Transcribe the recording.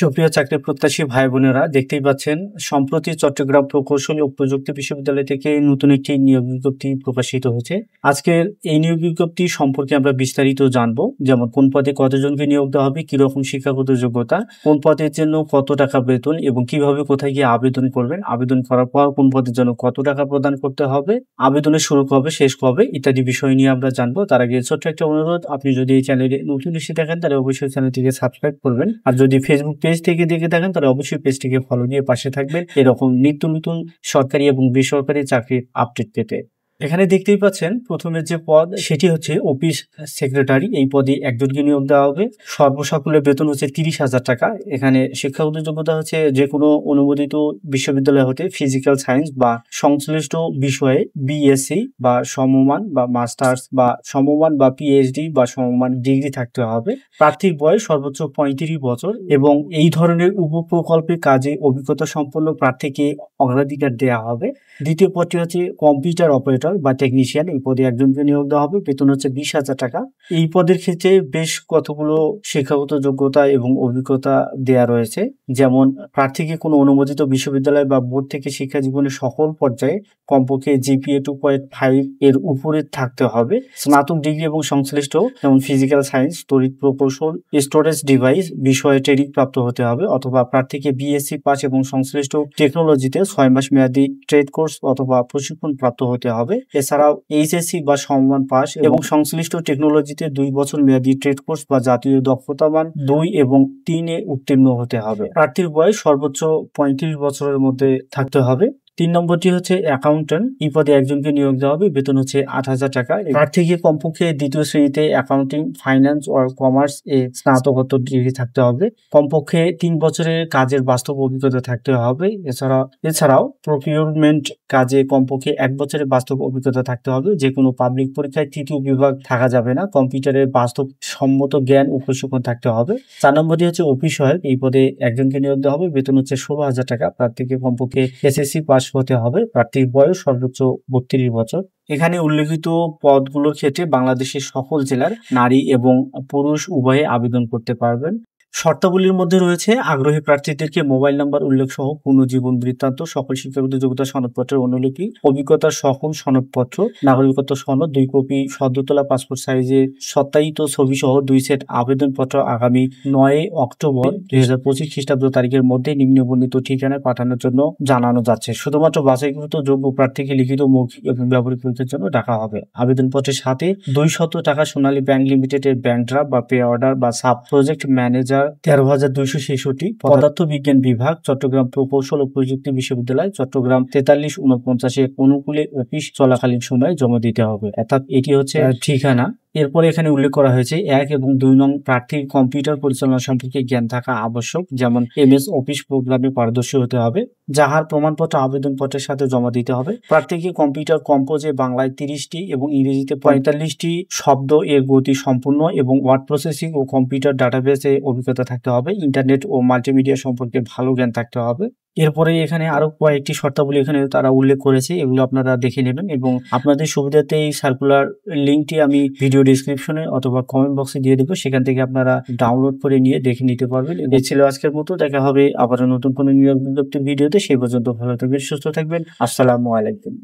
সুপ্রিয় চাকরি প্রত্যাশী ভাই বোনেরা, দেখতেই পাচ্ছেন সম্প্রতি চট্টগ্রাম প্রকৌশল ও প্রযুক্তি বিশ্ববিদ্যালয় থেকে নতুন একটি নিয়োগ বিজ্ঞপ্তি প্রকাশিত হয়েছে। আজকের এই নিয়োগ বিজ্ঞপ্তি সম্পর্কে আমরা বিস্তারিত জানবো, যেমন কোন পদে কতজনকে নিয়োগ দেওয়া হবে, কিরকম শিক্ষাগত যোগ্যতা, কোন পদের জন্য কত টাকা বেতন এবং কিভাবে কোথায় গিয়ে আবেদন করবেন, আবেদন করার পর কোন পদের জন্য কত টাকা প্রদান করতে হবে, আবেদনের শুরু কবে শেষ কবে ইত্যাদি বিষয় নিয়ে আমরা জানবো। তার আগে ছোট্ট একটা অনুরোধ, আপনি যদি এই চ্যানেলে নতুন এসে থাকেন তাহলে অবশ্যই চ্যানেলটিকে সাবস্ক্রাইব করবেন, আর যদি ফেসবুক পেজ থেকে দেখে থাকেন তাহলে অবশ্যই পেজটিকে ফলো দিয়ে পাশে থাকবেন এরকম নিত্য নতুন সরকারি এবং বেসরকারি চাকরির আপডেট পেতে। এখানে দেখতেই পাচ্ছেন প্রথমে যে পদ সেটি হচ্ছে অফিস সেক্রেটারি। এই পদে একজনকে নিয়োগ দেওয়া হবে। সর্বসাকুল্যে বেতন হচ্ছে 30,000 টাকা। এখানে শিক্ষাগত যোগ্যতা হচ্ছে যে কোনো অনুমোদিত বিশ্ববিদ্যালয় হতে ফিজিক্যাল সায়েন্স বা সংশ্লিষ্ট বিষয়ে বিএসসি বা সমমান বা মাস্টার্স বা সমমান বা পিএইচডি বা সমমান ডিগ্রি থাকতে হবে। প্রার্থীর বয়স সর্বোচ্চ 35 বছর এবং এই ধরনের উপপ্রকল্পে কাজে অভিজ্ঞতা সম্পন্ন প্রার্থীকে অগ্রাধিকার দেওয়া হবে। দ্বিতীয় পদটি হচ্ছে কম্পিউটার অপারেটর বা টেকনিশিয়ান। এই পদে একজনকে নিয়োগ দেওয়া হবে। বেতন হচ্ছে 20,000 টাকা। এই পদের ক্ষেত্রে বেশ কতগুলো শিক্ষাগত যোগ্যতা এবং অভিজ্ঞতা দেয়া রয়েছে, যেমন প্রার্থীকে কোনো অনুমোদিত বিশ্ববিদ্যালয় বা বোর্ড থেকে শিক্ষা জীবনের সকল পর্যায়ে কমপক্ষে জিপিএ 2.5 এর উপরে থাকতে হবে। স্নাতক ডিগ্রি এবং সংশ্লিষ্ট যেমন ফিজিক্যাল সায়েন্স, তড়িৎ প্রকৌশল, স্টোরেজ ডিভাইস বিষয়ে ট্রেনিং প্রাপ্ত হতে হবে, অথবা প্রার্থীকে বিএসসি পাস এবং সংশ্লিষ্ট টেকনোলজিতে 6 মাস মেয়াদী ট্রেড কোর্স অথবা প্রশিক্ষণ প্রাপ্ত হতে হবে। এছাড়াও এইচএসসি বা সমমান পাস এবং সংশ্লিষ্ট টেকনোলজিতে 2 বছর মেয়াদী ট্রেড কোর্স বা জাতীয় দক্ষতা মান 2 এবং 3 এ উত্তীর্ণ হতে হবে। প্রার্থীর বয়স সর্বোচ্চ 35 বছরের মধ্যে থাকতে হবে। 3 নম্বরটি হচ্ছে অ্যাকাউন্টেন্ট। এই পদে একজনকে নিয়োগ দেওয়া হবে। বেতন হচ্ছে 8,000 টাকা। প্রার্থীকে কমপক্ষে দ্বিতীয় শ্রেণীতে অ্যাকাউন্টিং, ফাইন্যান্স ও কমার্স এ স্নাতকোত্তর ডিগ্রি থাকতে হবে। কমপক্ষে 3 বছরের কাজের বাস্তব অভিজ্ঞতা থাকতে হবে। এছাড়াও প্রকিউরমেন্ট কাজে কমপক্ষে 1 বছরের বাস্তব অভিজ্ঞতা থাকতে হবে। যে কোনো পাবলিক পরীক্ষায় তৃতীয় বিভাগ থাকা যাবে না। কম্পিউটারের বাস্তব সম্মত জ্ঞান ও প্রশিক্ষণ থাকতে হবে। 4 নম্বরটি হচ্ছে অফিস সহায়ক। এই পদে একজনকে নিয়োগ দেওয়া হবে। বেতন হচ্ছে 16,000 টাকা। প্রার্থীকে কমপক্ষে এসএসসি পাস হতে হবে। প্রার্থীর বয়স সর্বোচ্চ 32 বছর। এখানে উল্লেখিত পদগুলোর ক্ষেত্রে বাংলাদেশের সকল জেলার নারী এবং পুরুষ উভয়ে আবেদন করতে পারবেন। শর্তাবলীর মধ্যে রয়েছে আগ্রহী প্রার্থীদেরকে মোবাইল নাম্বার উল্লেখ সহ পূর্ণ জীবন বৃত্তান্ত, সকল শিক্ষাগত যোগ্যতা সনদপত্রের অনুলিপি, অভিজ্ঞতার সকল সনদপত্র, নাগরিকত্ব সনদ 2 কপি, সদ্য তোলা পাসপোর্ট সাইজের সত্যায়িত ছবি সহ 2 সেট আবেদনপত্র আগামী 9 অক্টোবর 2025 খ্রিস্টাব্দ তারিখের মধ্যে নিম্নবর্ণিত ঠিকানায় পাঠানোর জন্য জানানো যাচ্ছে। শুধুমাত্র বাছাইকৃত যোগ্য প্রার্থীকে লিখিত, মৌখিক এবং ব্যবহারিক পরীক্ষার জন্য ডাকা হবে। আবেদনপত্রের সাথে 200 টাকা সোনালী ব্যাংক লিমিটেডের ব্যাংক ড্রাফট বা পে অর্ডার বা সাব প্রজেক্ট ম্যানেজার 13,266, পদার্থ বিজ্ঞান বিভাগ, চট্টগ্রাম প্রকৌশল ও প্রযুক্তি বিশ্ববিদ্যালয়, চট্টগ্রাম 4349 অনুকূলে অফিস চলাকালীন সময়ে জমা দিতে হবে। অর্থাৎ এটি হচ্ছে ঠিকানা। এরপরে এখানে উল্লেখ করা হয়েছে 1 এবং 2 নং প্রার্থীর কম্পিউটার পরিচালনা সম্পর্কে জ্ঞান থাকা আবশ্যক, যেমন এমএস অফিস প্রোগ্রামে পারদর্শী হতে হবে, যাহার প্রমাণপত্র আবেদনপত্রের সাথে জমা দিতে হবে। প্রার্থীকে কম্পিউটার কম্পোজে বাংলায় 30টি এবং ইংরেজিতে 45টি শব্দ এর গতি সম্পূর্ণ এবং ওয়ার্ড প্রসেসিং ও কম্পিউটার ডাটাবেসে অভিজ্ঞতা থাকতে হবে। ইন্টারনেট ও মাল্টিমিডিয়া সম্পর্কে ভালো জ্ঞান থাকতে হবে। এরপরে এখানে আরো কয়েকটি শর্তাবলী এখানে তারা উল্লেখ করেছে, এগুলো আপনারা দেখে নেবেন এবং আপনাদের সুবিধাতে এই সার্কুলার লিঙ্কটি আমি ভিডিও ডিসক্রিপশনে অথবা কমেন্ট বক্সে দিয়ে দেবো, সেখান থেকে আপনারা ডাউনলোড করে নিয়ে দেখে নিতে পারবেন। এই ছিল আজকের মতো। দেখা হবে আবারও নতুন কোনো নিয়োগ বিজ্ঞপ্তির ভিডিওতে। সেই পর্যন্ত ভালো থাকবেন, সুস্থ থাকবেন। আসসালামু আলাইকুম।